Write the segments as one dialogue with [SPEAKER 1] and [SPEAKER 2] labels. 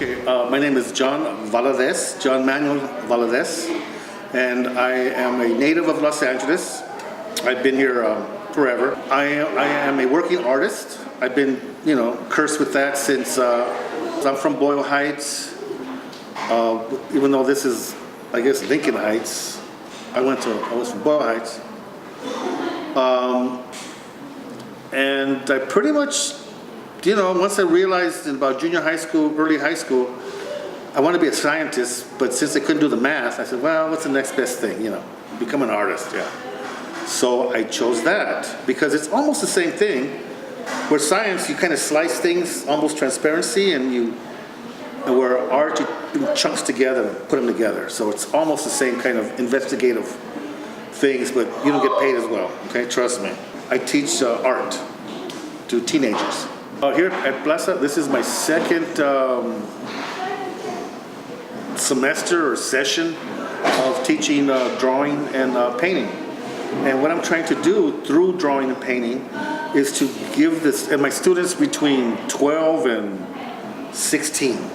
[SPEAKER 1] Okay, my name is John Valadez, John Manuel Valadez, and I am a native of Los Angeles. I've been here forever. I am a working artist. I've been, cursed with that since I'm from Boyle Heights. Even though this is, I guess, Lincoln Heights, I was from Boyle Heights. And I pretty much, once I realized in about junior high school, early high school, I wanted to be a scientist, but since I couldn't do the math, I said, well, what's the next best thing? Become an artist, yeah. So I chose that because it's almost the same thing. Where science, you kind of slice things, almost transparency, and where art, you do chunks together and put them together. So it's almost the same kind of investigative things, but you don't get paid as well, okay? Trust me. I teach art to teenagers. Here at Plaza, this is my second semester or session of teaching drawing and painting. And what I'm trying to do through drawing and painting is to give this, and my students between 12 and 16. And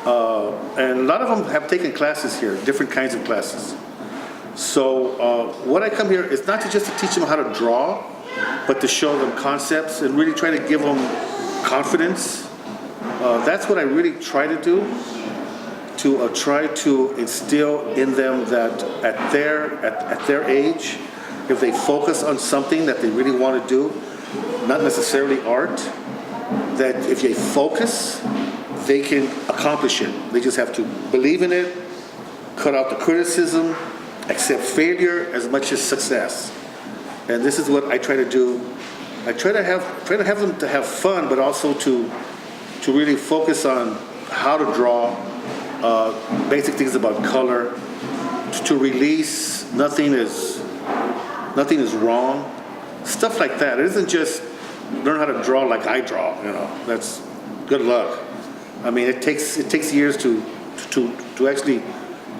[SPEAKER 1] a lot of them have taken classes here, different kinds of classes. So what I come here is not just to teach them how to draw, but to show them concepts and really try to give them confidence. That's what I really try to do, to try to instill in them that at their age, if they focus on something that they really want to do, not necessarily art, that if they focus, they can accomplish it. They just have to believe in it, cut out the criticism, accept failure as much as success. And this is what I try to do. I try to have them to have fun, but also to really focus on how to draw, basic things about color, to release nothing is wrong, stuff like that. It isn't just learn how to draw like I draw. That's good luck. I mean, it takes years to actually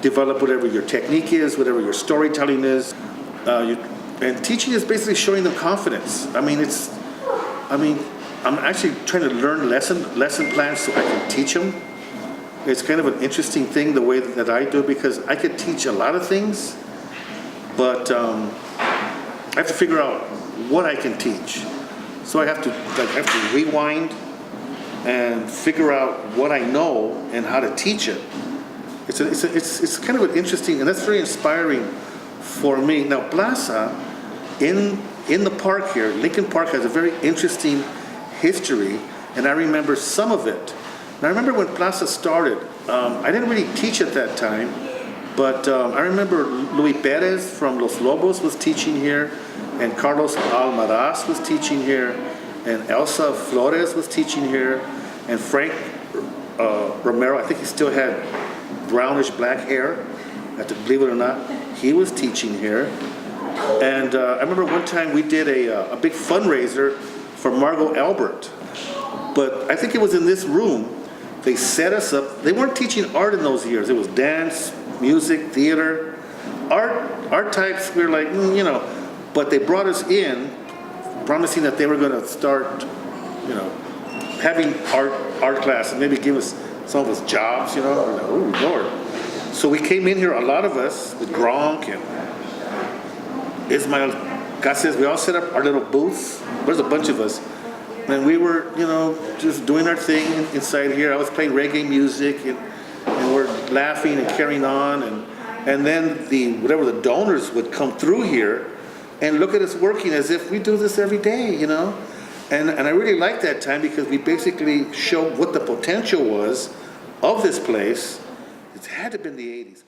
[SPEAKER 1] develop whatever your technique is, whatever your storytelling is. And teaching is basically showing them confidence. I'm actually trying to learn lesson plans so I can teach them. It's kind of an interesting thing the way that I do, because I could teach a lot of things, but I have to figure out what I can teach. So I have to rewind and figure out what I know and how to teach it. It's kind of an interesting, and that's very inspiring for me. Now, Plaza, in the park here, Lincoln Park has a very interesting history, and I remember some of it. And I remember when Plaza started, I didn't really teach at that time, but I remember Luis Perez from Los Lobos was teaching here, and Carlos Almaraz was teaching here, and Elsa Flores was teaching here, and Frank Romero, I think he still had brownish black hair, believe it or not, he was teaching here. And I remember one time we did a big fundraiser for Margot Albert, but I think it was in this room. They set us up. They weren't teaching art in those years. It was dance, music, theater, art types. We were like, but they brought us in, promising that they were going to start, having art class and maybe give us some of us jobs. We're like, oh Lord. So we came in here, a lot of us, with Gronk and Ismael Casillas. We all set up our little booths. There's a bunch of us. And we were, just doing our thing inside here. I was playing reggae music, and we're laughing and carrying on. And then the donors would come through here and look at us working as if we do this every day, And I really liked that time because we basically showed what the potential was of this place. It had to have been the 80s.